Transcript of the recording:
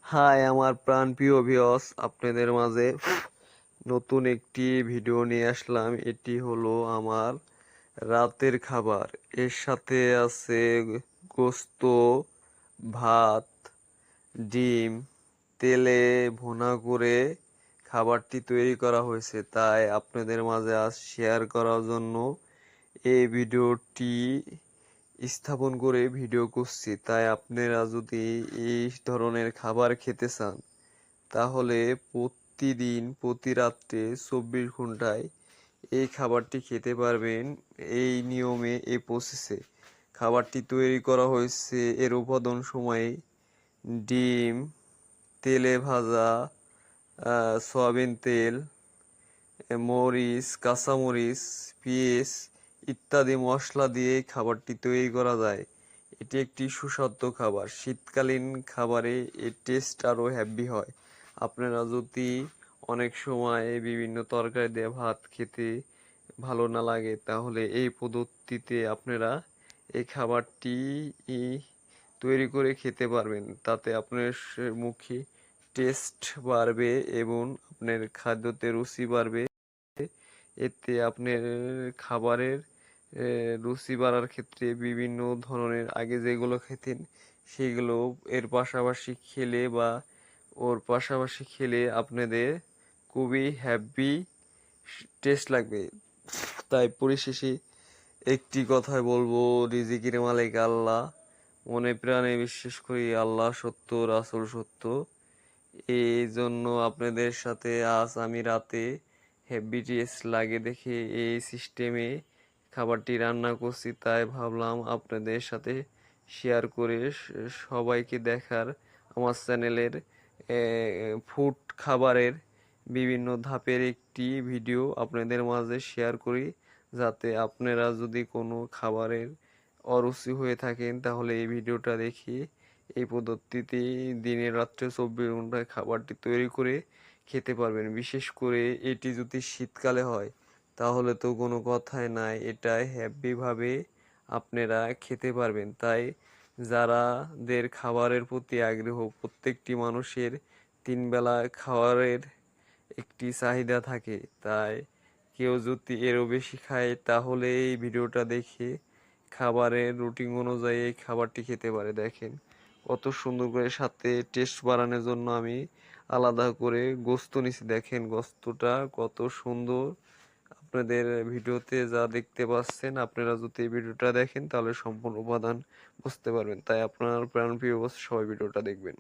High আমার প্রাণপ্রিয় viewers, আপনাদের মাঝে নতুন একটি ভিডিও নিয়ে আসলাম। এটি হলো আমার রাতের খাবার। এর সাথে আছে গোস্ত, ভাত, ডিম, তেলে ভুনা করে খাবারটি তৈরি করা হয়েছে, তাই আপনাদের মাঝে আজ শেয়ার করার জন্য এই ভিডিওটি স্থাপন করে ভিডিও করছি। তাই আপনারা যদি এই ধরনের খাবার খেতে চান তাহলে প্রতিদিন প্রতি রাত্রে 24 ঘন্টায় এই খাবারটি খেতে পারবেন। এই নিয়মে এই প্রসেসে খাবারটি তৈরি করা হয়েছে। এর উপাদান সময়ে ডিম, তেলে ভাজা সয়াবিন তেল, মরিচ, কাঁচামরিচ, পেঁয়াজ ইত্যাদি মশলা দিয়ে খাবারটি তৈরি করা যায়। এটি একটি সুস্বাদু খাবার। শীতকালীন খাবারে এর টেস্ট আরও হ্যাভি হয়। আপনারা যদি অনেক সময় বিভিন্ন তরকারি দিয়ে ভাত খেতে ভালো না লাগে তাহলে এই পদ্ধতিতে আপনারা এই খাবারটি তৈরি করে খেতে পারবেন। তাতে আপনার মুখে টেস্ট বাড়বে এবং আপনার খাদ্যতে রুচি বাড়বে। এতে আপনার খাবারের রুচি বাড়ার ক্ষেত্রে বিভিন্ন ধরনের আগে যেগুলো খেতেন সেগুলো এর পাশাপাশি খেলে বা ওর পাশাপাশি খেলে আপনাদের খুবই হ্যাপি টেস্ট লাগবে। তাই পরিশেষে একটি কথাই বলবো, রিজিকের মালিক আল্লাহ। মনে প্রাণে বিশ্বাস করি আল্লাহ সত্য, রাসূল সত্য। এই জন্য আপনাদের সাথে আজ আমি রাতে হেভি টেস্ট লাগে দেখে এই সিস্টেমে খাবারটি রান্না করছি। তাই ভাবলাম আপনাদের সাথে শেয়ার করে সবাইকে দেখার আমার চ্যানেলের ফুড খাবারের বিভিন্ন ধাপের একটি ভিডিও আপনাদের মাঝে শেয়ার করি, যাতে আপনারা যদি কোনো খাবারের অরুচি হয়ে থাকেন তাহলে এই ভিডিওটা দেখে এই পদ্ধতিতে দিনে রাত্রে 24 ঘন্টায় খাবারটি তৈরি করে খেতে পারবেন। বিশেষ করে এটি যদি শীতকালে হয় তাহলে তো কোনো কথাই নাই, এটা হ্যাপিভাবে আপনারা খেতে পারবেন। তাই যারাদের খাবারের প্রতি আগ্রহ, প্রত্যেকটি মানুষের তিন বেলা খাবারের একটি চাহিদা থাকে, তাই কেউ যদি এরও বেশি খায় তাহলে এই ভিডিওটা দেখে খাবারের রুটিন অনুযায়ী এই খাবারটি খেতে পারে। দেখেন কত সুন্দর করে, সাথে টেস্ট বাড়ানোর জন্য আমি আলাদা করে গোস্ত নিছি। দেখেন গোস্তটা কত সুন্দর। আপনাদের ভিডিওতে যা দেখতে পাচ্ছেন, আপনারা যদি এই ভিডিওটা দেখেন তাহলে সম্পূর্ণ উপাদান বুঝতে পারবেন। তাই আপনার প্রাণপ্রিয় সবাই ভিডিওটা দেখবেন।